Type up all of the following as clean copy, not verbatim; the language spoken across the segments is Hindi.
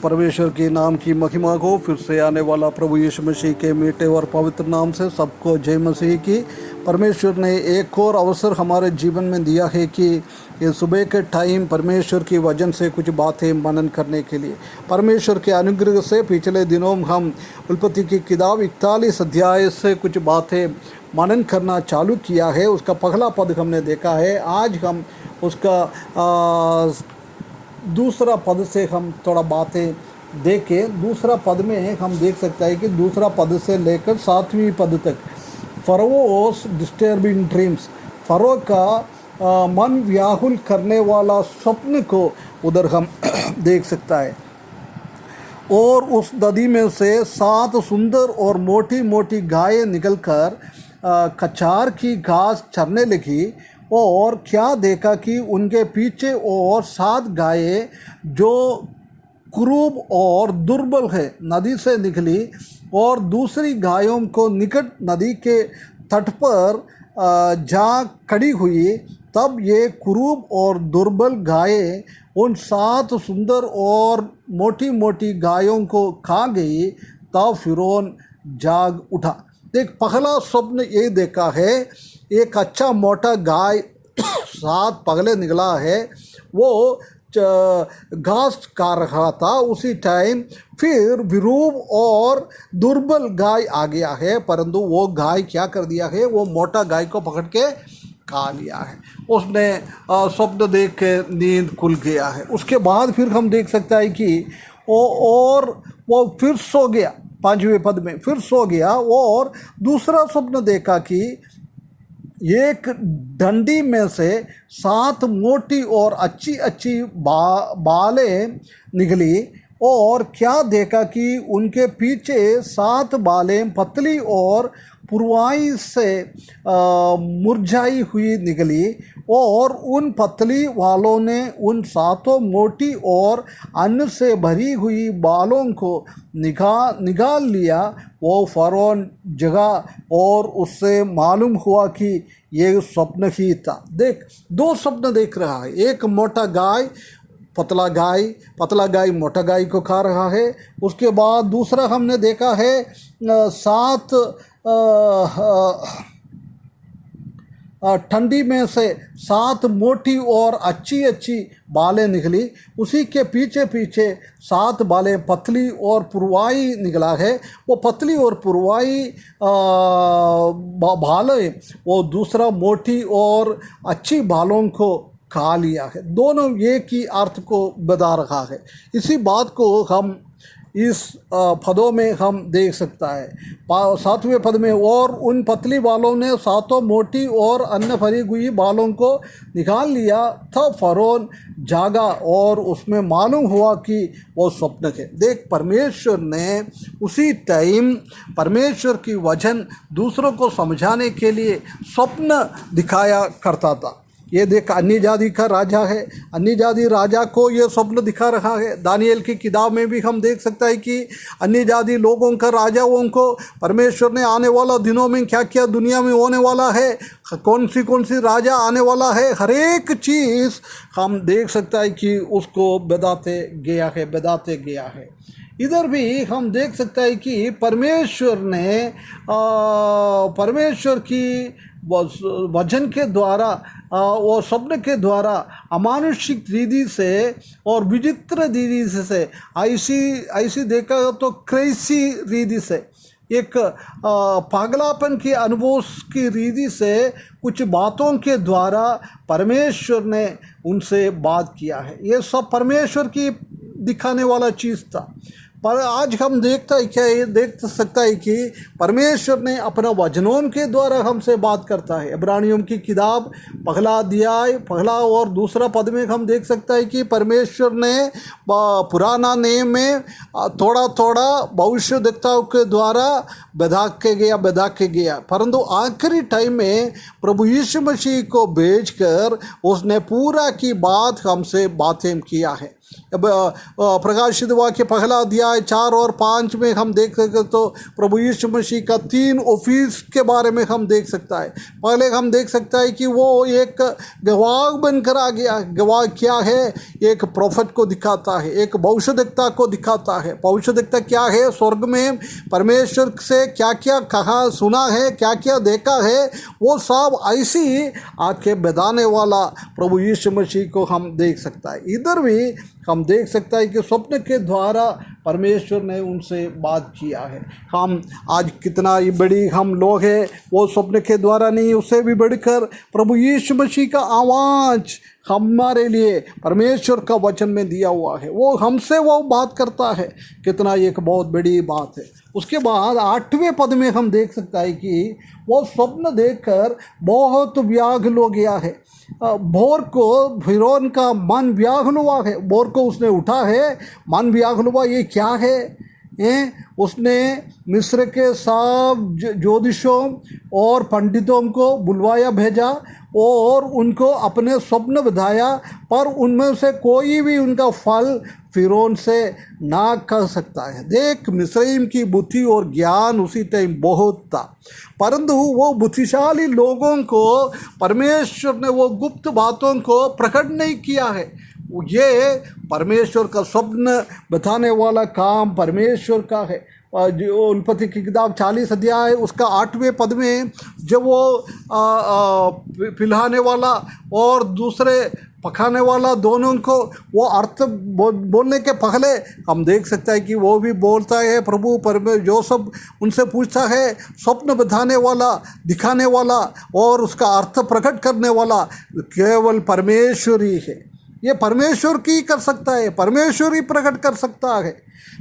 परमेश्वर के नाम की महिमा को फिर से आने वाला प्रभु यीशु मसीह के मीठे और पवित्र नाम से सबको जय मसीह की। परमेश्वर ने एक और अवसर हमारे जीवन में दिया है कि ये सुबह के टाइम परमेश्वर की वचन से कुछ बातें मनन करने के लिए। परमेश्वर के अनुग्रह से पिछले दिनों हम उत्पत्ति की किताब 41 अध्याय से कुछ बातें मनन करना चालू किया है। उसका पहला पद हमने देखा है। आज हम उसका दूसरा पद से हम थोड़ा बातें देखें। दूसरा पद में हम देख सकते हैं कि दूसरा पद से लेकर 7वीं पद तक फरोस डिस्टर्बिंग ड्रीम्स, फरो का मन व्याकुल करने वाला स्वप्न को उधर हम देख सकता है। और उस नदी में से 7 सुंदर और मोटी मोटी गायें निकलकर कचार की घास चरने लगी। और क्या देखा कि उनके पीछे और 7 गायें जो क्रूब और दुर्बल है नदी से निकली और दूसरी गायों को निकट नदी के तट पर जा खड़ी हुई। तब ये क्रूब और दुर्बल गायें उन 7 सुंदर और मोटी मोटी गायों को खा गई। तब फिरौन जाग उठा। देख, पहला स्वप्न ये देखा है, एक अच्छा मोटा गाय 7 पगले निकला है, वो घास खा रहा था। उसी टाइम फिर विरूप और दुर्बल गाय आ गया है, परंतु वो गाय क्या कर दिया है, वो मोटा गाय को पकड़ के खा लिया है। उसने स्वप्न देख के नींद खुल गया है। उसके बाद फिर हम देख सकते हैं कि वो फिर सो गया। 5वें पद में फिर सो गया और दूसरा स्वप्न देखा कि एक डंडी में से 7 मोटी और अच्छी अच्छी बालें निकली। और क्या देखा कि उनके पीछे 7 बालें पतली और पुरवाई से मुरझाई हुई निकली। और उन पतली वालों ने उन 7 मोटी और अन्न से भरी हुई बालों को निकाल लिया। वो फरौन जगा और उससे मालूम हुआ कि ये स्वप्न ही था। देख, 2 स्वप्न देख रहा है। एक मोटा गाय, पतला गाय मोटा गाय को खा रहा है। उसके बाद दूसरा हमने देखा है 7 ठंडी में से 7 मोटी और अच्छी अच्छी बालें निकली। उसी के पीछे पीछे 7 बालें पतली और पुरवाई निकला है। वो पतली और पुरवाई बालें वो दूसरा मोटी और अच्छी बालों को खा लिया है। दोनों एक ही अर्थ को बता रहा है। इसी बात को हम इस पदों में हम देख सकता है। 7वें पद में, और उन पतली बालों ने 7 मोटी और अन्न भरी हुई बालों को निकाल लिया। तब फरौन जागा और उसमें मालूम हुआ कि वो स्वप्न है। देख, परमेश्वर ने उसी टाइम परमेश्वर की वचन दूसरों को समझाने के लिए स्वप्न दिखाया करता था। ये देख, अन्य जाति का राजा है, अन्य जाति राजा को ये स्वप्न दिखा रहा है। दानिएल की किताब में भी हम देख सकते हैं कि अन्य जाति लोगों का राजाओं को परमेश्वर ने आने वाला दिनों में क्या क्या दुनिया में होने वाला है, कौन सी राजा आने वाला है, हर एक चीज़ हम देख सकते हैं कि उसको बताते गया है। इधर भी हम देख सकते हैं कि परमेश्वर ने परमेश्वर की वचन के द्वारा और स्वप्न के द्वारा अमानुषिक रीति से और विचित्र रीति से ऐसी देखा तो क्रेजी रीति से, एक पागलापन के अनुभव की रीति से कुछ बातों के द्वारा परमेश्वर ने उनसे बात किया है। ये सब परमेश्वर की दिखाने वाला चीज़ था। पर आज हम देख सकता है कि परमेश्वर ने अपना वचनों के द्वारा हमसे बात करता है। इब्रानियों की किताब पहला अध्याय पहला और दूसरा पद में हम देख सकता है कि परमेश्वर ने पुराना नियम में थोड़ा थोड़ा भविष्यवक्ताओं के द्वारा बता के गया, परंतु आखिरी टाइम में प्रभु यीशु मसीह को भेजकर उसने पूरा की बात हमसे बातें किया है। अब प्रकाशित वाक्य पहला अध्याय 4 और 5 में हम देख सकते तो प्रभु यीशु मसीह का 3 ऑफिस के बारे में हम देख सकता है। पहले हम देख सकता है कि वो एक गवाह बनकर आ गया। गवाह क्या है? एक प्रोफेट को दिखाता है, एक भविष्यद्वक्ता को दिखाता है। भविष्यद्वक्ता क्या है? स्वर्ग में परमेश्वर से क्या क्या कहा सुना है, क्या क्या देखा है, वो सब ऐसी आंखें बताने वाला प्रभु यीशु मसीह को हम देख सकता है। इधर भी हम देख सकता है कि स्वप्न के द्वारा परमेश्वर ने उनसे बात किया है। हम आज कितना ही बड़ी हम लोग हैं, वो स्वप्न के द्वारा नहीं, उससे भी बढ़कर प्रभु यीशु मसीह का आवाज़ हमारे लिए परमेश्वर का वचन में दिया हुआ है। वो हमसे वो बात करता है, कितना एक बहुत बड़ी बात है। उसके बाद 8वें पद में हम देख सकता है कि वो स्वप्न देखकर बहुत व्याकुल हो गया है। भोर को फिरौन का मन व्याकुल हुआ है। भोर को उसने उठा है, मन व्याकुल हुआ, ये क्या है? उसने मिस्र के सब ज्योतिषों और पंडितों को बुलवाया भेजा और उनको अपने स्वप्न बताया, पर उनमें से कोई भी उनका फल फिरौन से ना कर सकता है। देख, मिस्रईम की बुद्धि और ज्ञान उसी टाइम बहुत था, परंतु वो बुद्धिशाली लोगों को परमेश्वर ने वो गुप्त बातों को प्रकट नहीं किया है। ये परमेश्वर का स्वप्न बताने वाला काम परमेश्वर का है। जो उत्पत्ति की किताब 40 अध्याय उसका 8वें पद में जब वो पिलाने वाला और दूसरे पकाने वाला दोनों को वो अर्थ बोलने के पहले हम देख सकते हैं कि वो भी बोलता है प्रभु जो सब उनसे पूछता है, स्वप्न बताने वाला, दिखाने वाला और उसका अर्थ प्रकट करने वाला केवल परमेश्वर ही है। ये परमेश्वर की कर सकता है, परमेश्वर ही प्रकट कर सकता है।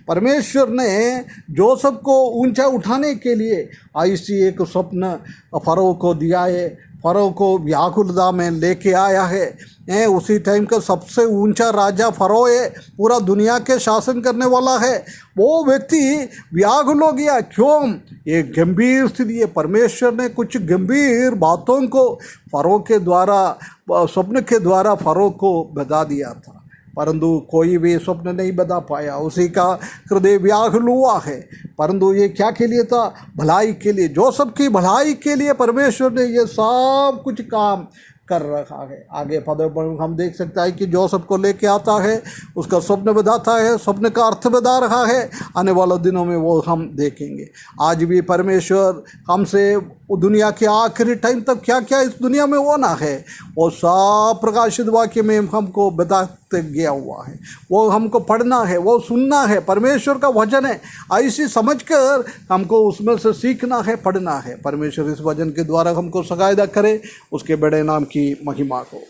परमेश्वर ने जोसेफ को ऊंचा उठाने के लिए ऐसी एक स्वप्न फरो को दिया है, फरो को व्याकुलता में लेके आया है। उसी टाइम का सबसे ऊंचा राजा फरो है, पूरा दुनिया के शासन करने वाला है। वो व्यक्ति व्याकुल हो गया। क्यों? ये गंभीर स्थिति है। परमेश्वर ने कुछ गंभीर बातों को फरो के द्वारा, स्वप्न के द्वारा फरो को बता दिया था, परंतु कोई भी स्वप्न नहीं बता पाया। उसी का हृदय व्याकुल हुआ है। परंतु ये क्या के लिए था? भलाई के लिए। जोसेफ की भलाई के लिए परमेश्वर ने ये सब कुछ काम कर रखा है। आगे पद पर हम देख सकता है कि जोसेफ को लेके आता है, उसका स्वप्न बताता है, स्वप्न का अर्थ बता रहा है। आने वाले दिनों में वो हम देखेंगे। आज भी परमेश्वर हमसे दुनिया के आखिरी टाइम तक क्या क्या इस दुनिया में होना है वो सब प्रकाशित वाक्य में हमको बताते गया हुआ है। वो हमको पढ़ना है, वो सुनना है। परमेश्वर का वचन है, ऐसी समझकर हमको उसमें से सीखना है, पढ़ना है। परमेश्वर इस वचन के द्वारा हमको सहायता करे, उसके बड़े नाम की महिमा को।